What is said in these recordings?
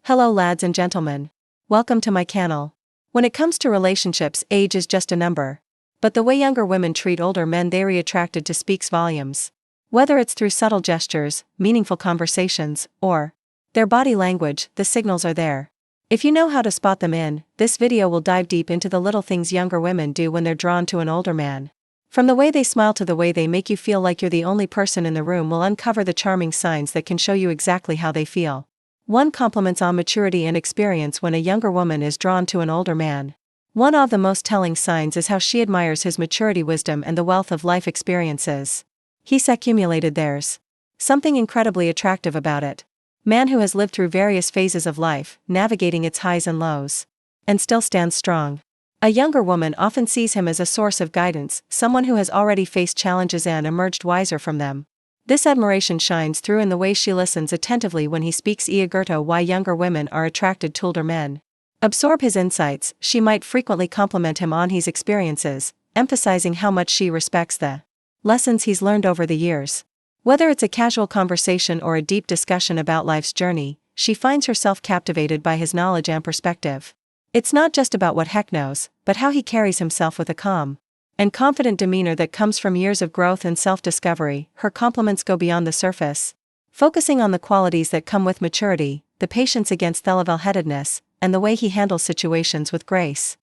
Hello lads and gentlemen. Welcome to my channel. When it comes to relationships, age is just a number. But the way younger women treat older men they're attracted to speaks volumes. Whether it's through subtle gestures, meaningful conversations, or their body language, the signals are there. If you know how to spot them in, this video will dive deep into the little things younger women do when they're drawn to an older man. From the way they smile to the way they make you feel like you're the only person in the room, will uncover the charming signs that can show you exactly how they feel. 1. Compliments on maturity and experience. When a younger woman is drawn to an older man, one of the most telling signs is how she admires his maturity, wisdom, and the wealth of life experiences he's accumulated. There's something incredibly attractive about it. Man who has lived through various phases of life, navigating its highs and lows, and still stands strong. A younger woman often sees him as a source of guidance, someone who has already faced challenges and emerged wiser from them. This admiration shines through in the way she listens attentively when he speaks. Why younger women are attracted to older men. Absorb his insights. She might frequently compliment him on his experiences, emphasizing how much she respects the lessons he's learned over the years. Whether it's a casual conversation or a deep discussion about life's journey, she finds herself captivated by his knowledge and perspective. It's not just about what Heck knows, but how he carries himself with a calm and confident demeanor that comes from years of growth and self-discovery. Her compliments go beyond the surface, focusing on the qualities that come with maturity, the patience against level-headedness, and the way he handles situations with grace.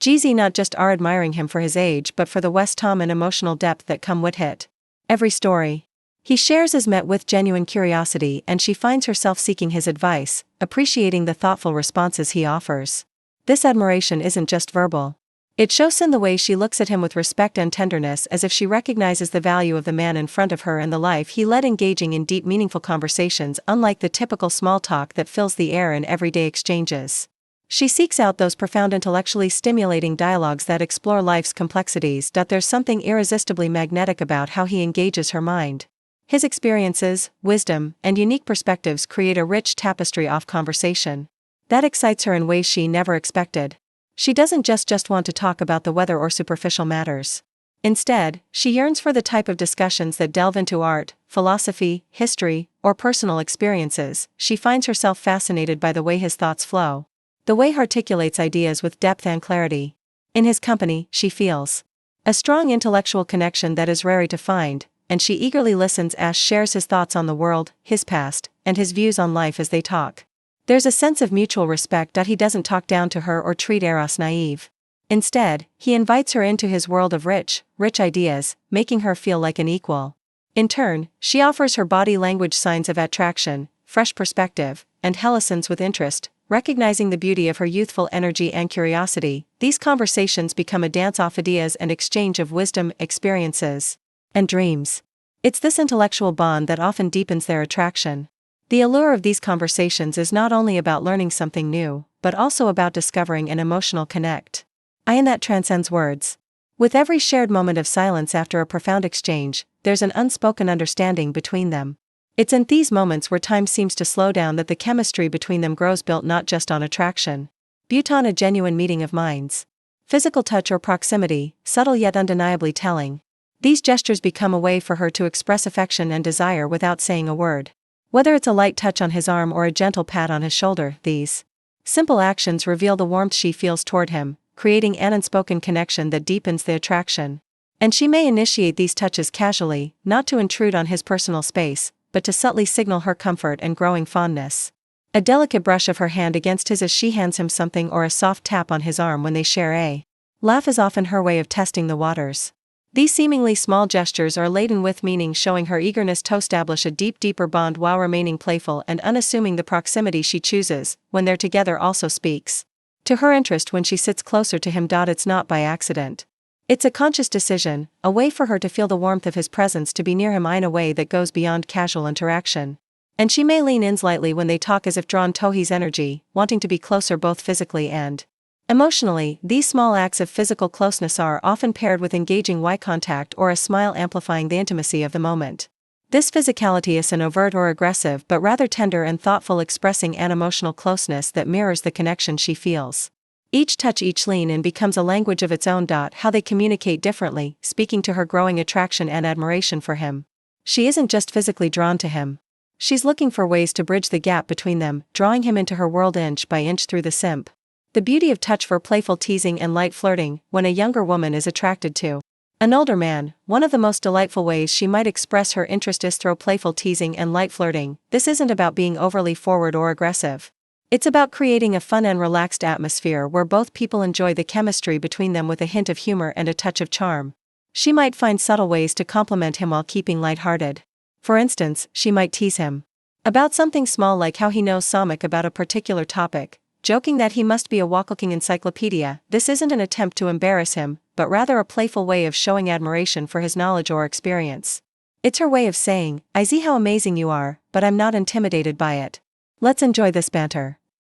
Not just are admiring him for his age but for the wisdom and emotional depth that come with it. Every story he shares is met with genuine curiosity, and she finds herself seeking his advice, appreciating the thoughtful responses he offers. This admiration isn't just verbal. It shows in the way she looks at him with respect and tenderness, as if she recognizes the value of the man in front of her and the life he led, engaging in deep, meaningful conversations unlike the typical small talk that fills the air in everyday exchanges. She seeks out those profound, intellectually stimulating dialogues that explore life's complexities. There's something irresistibly magnetic about how he engages her mind. His experiences, wisdom, and unique perspectives create a rich tapestry of conversation that excites her in ways she never expected. She doesn't just want to talk about the weather or superficial matters. Instead, she yearns for the type of discussions that delve into art, philosophy, history, or personal experiences. She finds herself fascinated by the way his thoughts flow, the way he articulates ideas with depth and clarity. In his company, she feels a strong intellectual connection that is rare to find, and she eagerly listens as shares his thoughts on the world, his past, and his views on life as they talk. There's a sense of mutual respect. He doesn't talk down to her or treat Eros naive. Instead, he invites her into his world of rich ideas, making her feel like an equal. In turn, she offers her body language signs of attraction, fresh perspective, and listens with interest, recognizing the beauty of her youthful energy and curiosity. These conversations become a dance of ideas and exchange of wisdom, experiences, and dreams. It's this intellectual bond that often deepens their attraction. The allure of these conversations is not only about learning something new, but also about discovering an emotional connect. That transcends words. With every shared moment of silence after a profound exchange, there's an unspoken understanding between them. It's in these moments where time seems to slow down that the chemistry between them grows, built not just on attraction, but on a genuine meeting of minds. Physical touch or proximity, subtle yet undeniably telling. These gestures become a way for her to express affection and desire without saying a word. Whether it's a light touch on his arm or a gentle pat on his shoulder, these simple actions reveal the warmth she feels toward him, creating an unspoken connection that deepens the attraction. And she may initiate these touches casually, not to intrude on his personal space, but to subtly signal her comfort and growing fondness. A delicate brush of her hand against his as she hands him something, or a soft tap on his arm when they share a laugh is often her way of testing the waters. These seemingly small gestures are laden with meaning, showing her eagerness to establish a deeper bond while remaining playful and unassuming. The proximity she chooses when they're together also speaks to her interest when she sits closer to him. It's not by accident. It's a conscious decision, a way for her to feel the warmth of his presence, to be near him in a way that goes beyond casual interaction. And she may lean in slightly when they talk, as if drawn to his energy, wanting to be closer both physically and emotionally. These small acts of physical closeness are often paired with engaging eye contact or a smile, amplifying the intimacy of the moment. This physicality isn't overt or aggressive, but rather tender and thoughtful, expressing an emotional closeness that mirrors the connection she feels. Each touch, each lean in becomes a language of its own. How they communicate differently, speaking to her growing attraction and admiration for him. She isn't just physically drawn to him. She's looking for ways to bridge the gap between them, drawing him into her world inch by inch through the simp. The beauty of touch for playful teasing and light flirting when a younger woman is attracted to an older man. One of the most delightful ways she might express her interest is through playful teasing and light flirting. This isn't about being overly forward or aggressive. It's about creating a fun and relaxed atmosphere where both people enjoy the chemistry between them with a hint of humor and a touch of charm. She might find subtle ways to compliment him while keeping lighthearted. For instance, she might tease him about something small like how he knows Samick about a particular topic, joking that he must be a walking encyclopedia. This isn't an attempt to embarrass him, but rather a playful way of showing admiration for his knowledge or experience. It's her way of saying, "I see how amazing you are, but I'm not intimidated by it. Let's enjoy this banter."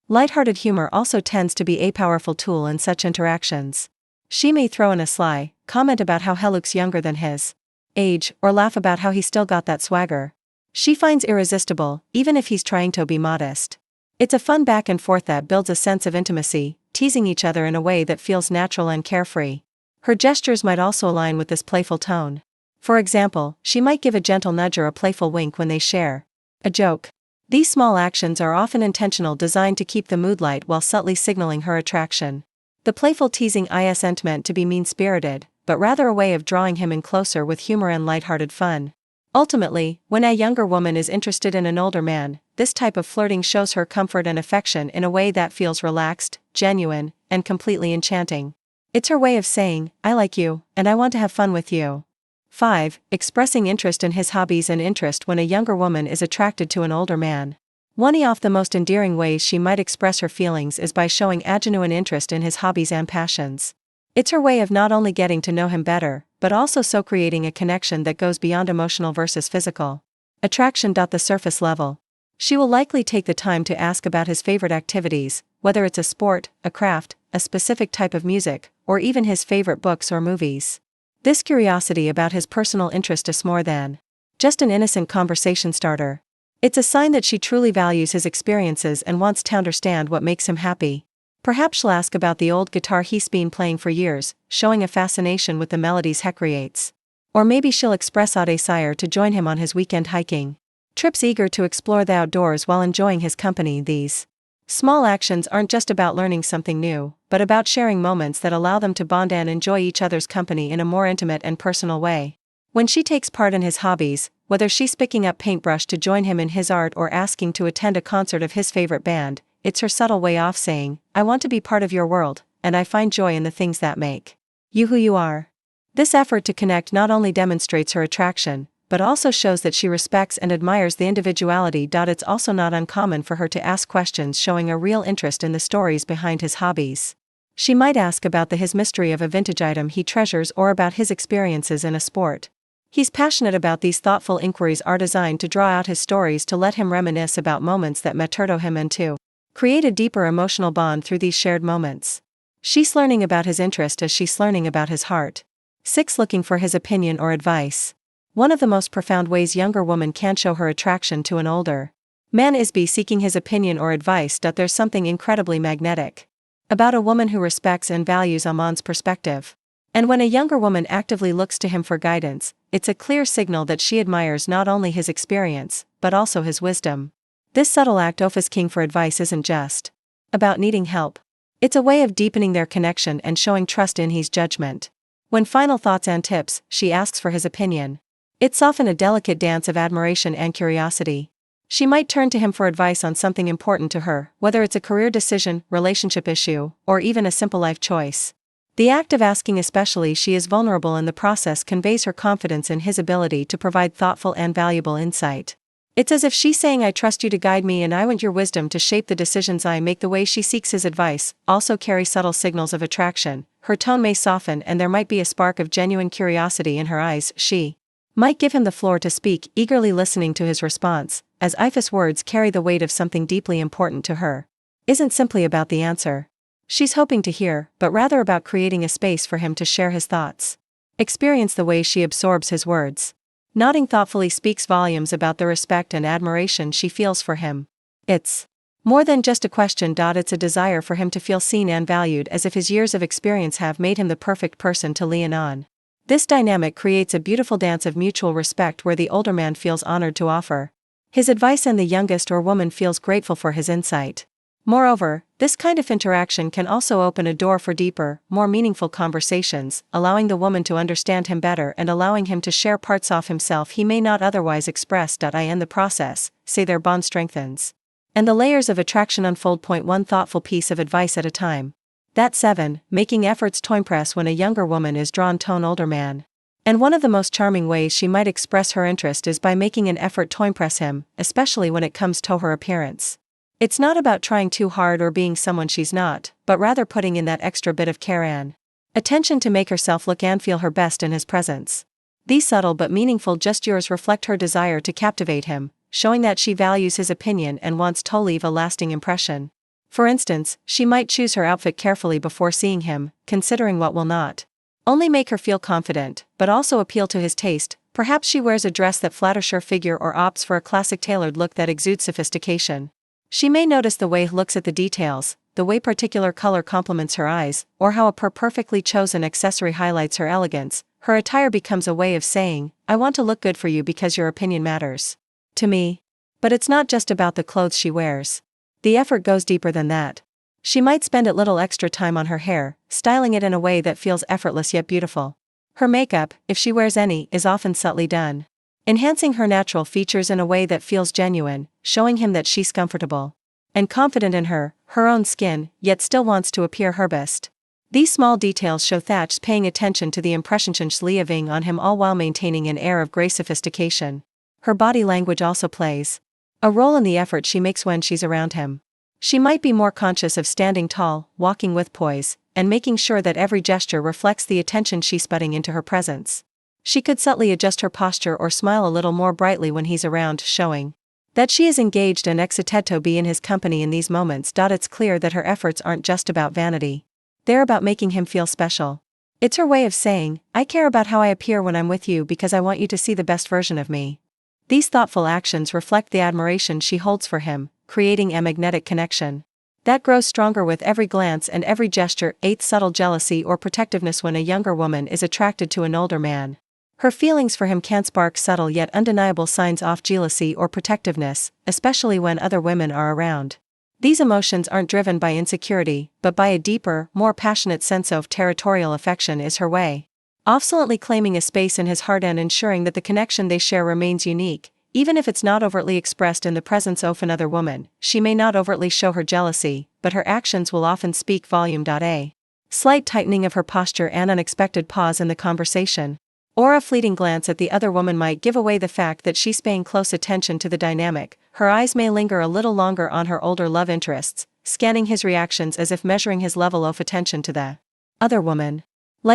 Lighthearted humor also tends to be a powerful tool in such interactions. She may throw in a sly comment about how he looks younger than his age, or laugh about how he's still got that swagger she finds irresistible, even if he's trying to be modest. It's a fun back and forth that builds a sense of intimacy, teasing each other in a way that feels natural and carefree. Her gestures might also align with this playful tone. For example, she might give a gentle nudge or a playful wink when they share a joke. These small actions are often intentional, designed to keep the mood light while subtly signaling her attraction. The playful teasing isn't meant to be mean-spirited, but rather a way of drawing him in closer with humor and lighthearted fun. Ultimately, when a younger woman is interested in an older man, this type of flirting shows her comfort and affection in a way that feels relaxed, genuine, and completely enchanting. It's her way of saying, "I like you, and I want to have fun with you." 5. Expressing interest in his hobbies and interest when a younger woman is attracted to an older man. One of the most endearing ways she might express her feelings is by showing a genuine interest in his hobbies and passions. It's her way of not only getting to know him better, but also creating a connection that goes beyond emotional versus physical attraction. The surface level. She will likely take the time to ask about his favorite activities, whether it's a sport, a craft, a specific type of music, or even his favorite books or movies. This curiosity about his personal interest is more than just an innocent conversation starter. It's a sign that she truly values his experiences and wants to understand what makes him happy. Perhaps she'll ask about the old guitar he's been playing for years, showing a fascination with the melodies he creates. Or maybe she'll express a desire to join him on his weekend hiking trips, eager to explore the outdoors while enjoying his company. These small actions aren't just about learning something new, but about sharing moments that allow them to bond and enjoy each other's company in a more intimate and personal way. When she takes part in his hobbies, whether she's picking up paintbrush to join him in his art or asking to attend a concert of his favorite band, it's her subtle way of saying, "I want to be part of your world, and I find joy in the things that make you who you are." This effort to connect not only demonstrates her attraction, but also shows that she respects and admires the individuality. It's also not uncommon for her to ask questions showing a real interest in the stories behind his hobbies. She might ask about his mystery of a vintage item he treasures or about his experiences in a sport he's passionate about. These thoughtful inquiries are designed to draw out his stories, to let him reminisce about moments that mattered him and to create a deeper emotional bond through these shared moments. She's learning about his interest as she's learning about his heart. 6. Looking for his opinion or advice. One of the most profound ways younger woman can show her attraction to an older man is by seeking his opinion or advice. There's something incredibly magnetic about a woman who respects and values a man's perspective. And when a younger woman actively looks to him for guidance, it's a clear signal that she admires not only his experience, but also his wisdom. This subtle act of asking for advice isn't just about needing help. It's a way of deepening their connection and showing trust in his judgment. When final thoughts and tips, she asks for his opinion. It's often a delicate dance of admiration and curiosity. She might turn to him for advice on something important to her, whether it's a career decision, relationship issue, or even a simple life choice. The act of asking, especially she is vulnerable in the process, conveys her confidence in his ability to provide thoughtful and valuable insight. It's as if she's saying, "I trust you to guide me and I want your wisdom to shape the decisions I make." The way she seeks his advice also carries subtle signals of attraction. Her tone may soften and there might be a spark of genuine curiosity in her eyes. She might give him the floor to speak, eagerly listening to his response, as if his words carry the weight of something deeply important to her. Isn't simply about the answer she's hoping to hear, but rather about creating a space for him to share his thoughts. Experience the way she absorbs his words. Nodding thoughtfully speaks volumes about the respect and admiration she feels for him. It's more than just a question. It's a desire for him to feel seen and valued, as if his years of experience have made him the perfect person to lean on. This dynamic creates a beautiful dance of mutual respect where the older man feels honored to offer his advice, and the youngest or woman feels grateful for his insight. Moreover, this kind of interaction can also open a door for deeper, more meaningful conversations, allowing the woman to understand him better and allowing him to share parts of himself he may not otherwise express. In the process, say their bond strengthens. And the layers of attraction unfold. One thoughtful piece of advice at a time. 7. Making efforts to impress when a younger woman is drawn to an older man. And one of the most charming ways she might express her interest is by making an effort to impress him, especially when it comes to her appearance. It's not about trying too hard or being someone she's not, but rather putting in that extra bit of care and attention to make herself look and feel her best in his presence. These subtle but meaningful gestures reflect her desire to captivate him, showing that she values his opinion and wants to leave a lasting impression. For instance, she might choose her outfit carefully before seeing him, considering what will not only make her feel confident, but also appeal to his taste. Perhaps she wears a dress that flatters her figure or opts for a classic tailored look that exudes sophistication. She may notice the way he looks at the details, the way particular color complements her eyes, or how a perfectly chosen accessory highlights her elegance. Her attire becomes a way of saying, I want to look good for you because your opinion matters to me. But it's not just about the clothes she wears. The effort goes deeper than that. She might spend a little extra time on her hair, styling it in a way that feels effortless yet beautiful. Her makeup, if she wears any, is often subtly done, enhancing her natural features in a way that feels genuine, showing him that she's comfortable and confident in her own skin, yet still wants to appear her best. These small details show Thatch's paying attention to the impression she's leaving on him, all while maintaining an air of grey sophistication. Her body language also plays a role in the effort she makes when she's around him. She might be more conscious of standing tall, walking with poise, and making sure that every gesture reflects the attention she's putting into her presence. She could subtly adjust her posture or smile a little more brightly when he's around, showing that she is engaged and excited to be in his company in these moments. It's clear that her efforts aren't just about vanity. They're about making him feel special. It's her way of saying, I care about how I appear when I'm with you because I want you to see the best version of me. These thoughtful actions reflect the admiration she holds for him, creating a magnetic connection that grows stronger with every glance and every gesture. 8. Subtle jealousy or protectiveness. When a younger woman is attracted to an older man, her feelings for him can spark subtle yet undeniable signs of jealousy or protectiveness, especially when other women are around. These emotions aren't driven by insecurity, but by a deeper, more passionate sense of territorial affection. Is her way of silently claiming a space in his heart and ensuring that the connection they share remains unique, even if it's not overtly expressed in the presence of another woman. She may not overtly show her jealousy, but her actions will often speak volume. A slight tightening of her posture, an unexpected pause in the conversation, or a fleeting glance at the other woman might give away the fact that she's paying close attention to the dynamic. Her eyes may linger a little longer on her older love interests, scanning his reactions as if measuring his level of attention to the other woman.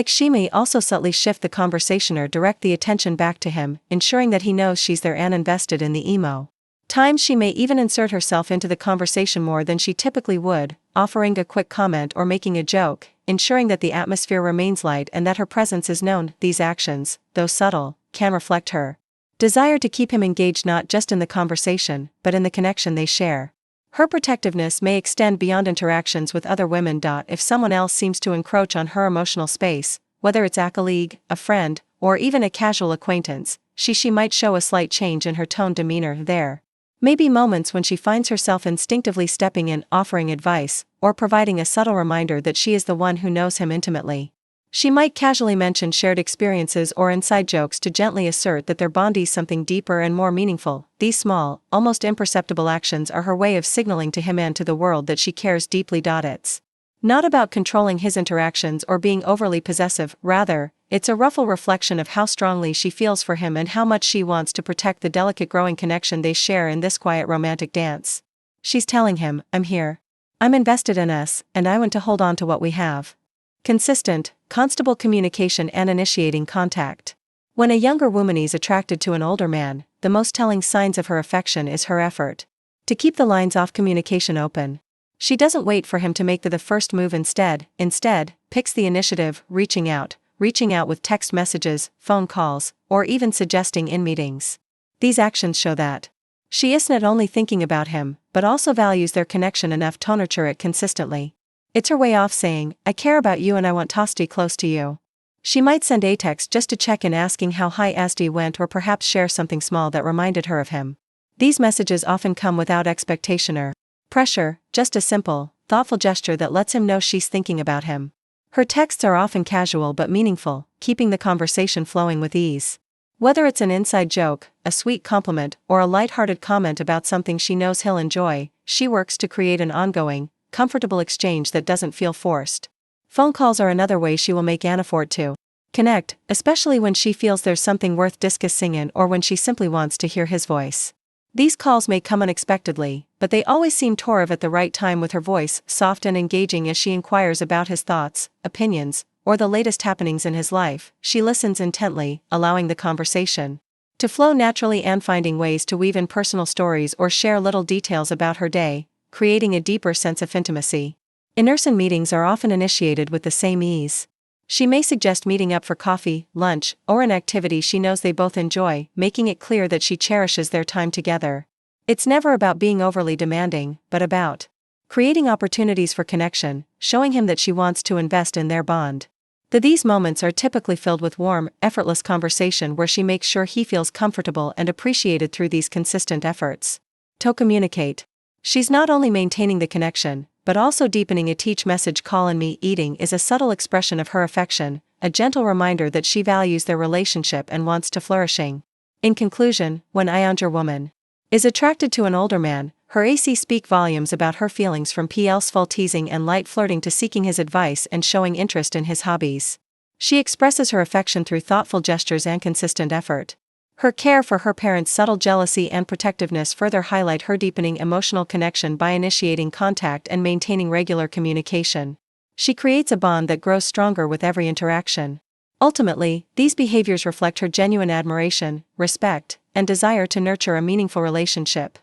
She may also subtly shift the conversation or direct the attention back to him, ensuring that he knows she's there and invested in the emo. Times she may even insert herself into the conversation more than she typically would, offering a quick comment or making a joke, ensuring that the atmosphere remains light and that her presence is known. These actions, though subtle, can reflect her desire to keep him engaged not just in the conversation, but in the connection they share. Her protectiveness may extend beyond interactions with other women. If someone else seems to encroach on her emotional space, whether it's a colleague, a friend, or even a casual acquaintance, she might show a slight change in her tone demeanor. There may be moments when she finds herself instinctively stepping in, offering advice, or providing a subtle reminder that she is the one who knows him intimately. She might casually mention shared experiences or inside jokes to gently assert that their bond is something deeper and more meaningful. These small, almost imperceptible actions are her way of signaling to him and to the world that she cares deeply. It's not about controlling his interactions or being overly possessive, rather, it's a rueful reflection of how strongly she feels for him and how much she wants to protect the delicate growing connection they share in this quiet romantic dance. She's telling him, I'm here. I'm invested in us, and I want to hold on to what we have. Consistent, constable communication and initiating contact. When a younger woman is attracted to an older man, the most telling signs of her affection is her effort to keep the lines of communication open. She doesn't wait for him to make the first move, instead, picks the initiative, reaching out with text messages, phone calls, or even suggesting in meetings. These actions show that she isn't only thinking about him, but also values their connection enough to nurture it consistently. It's her way of saying, I care about you and I want to stay close to you. She might send a text just to check in asking how high SD went or perhaps share something small that reminded her of him. These messages often come without expectation or pressure, just a simple, thoughtful gesture that lets him know she's thinking about him. Her texts are often casual but meaningful, keeping the conversation flowing with ease. Whether it's an inside joke, a sweet compliment, or a lighthearted comment about something she knows he'll enjoy, she works to create an ongoing, comfortable exchange that doesn't feel forced. Phone calls are another way she will make an effort to connect, especially when she feels there's something worth discussing or when she simply wants to hear his voice. These calls may come unexpectedly, but they always seem to arrive at the right time with her voice soft and engaging as she inquires about his thoughts, opinions, or the latest happenings in his life. She listens intently, allowing the conversation to flow naturally and finding ways to weave in personal stories or share little details about her day, creating a deeper sense of intimacy. In-person meetings are often initiated with the same ease. She may suggest meeting up for coffee, lunch, or an activity she knows they both enjoy, making it clear that she cherishes their time together. It's never about being overly demanding, but about creating opportunities for connection, showing him that she wants to invest in their bond. These moments are typically filled with warm, effortless conversation where she makes sure he feels comfortable and appreciated through these consistent efforts to communicate. She's not only maintaining the connection, but also deepening it. Each message, call and me eating, is a subtle expression of her affection, a gentle reminder that she values their relationship and wants to flourishing. In conclusion, when a younger woman is attracted to an older man, her AC speak volumes about her feelings, from full teasing and light flirting to seeking his advice and showing interest in his hobbies. She expresses her affection through thoughtful gestures and consistent effort. Her care for her parents' subtle jealousy and protectiveness further highlight her deepening emotional connection. By initiating contact and maintaining regular communication, she creates a bond that grows stronger with every interaction. Ultimately, these behaviors reflect her genuine admiration, respect, and desire to nurture a meaningful relationship.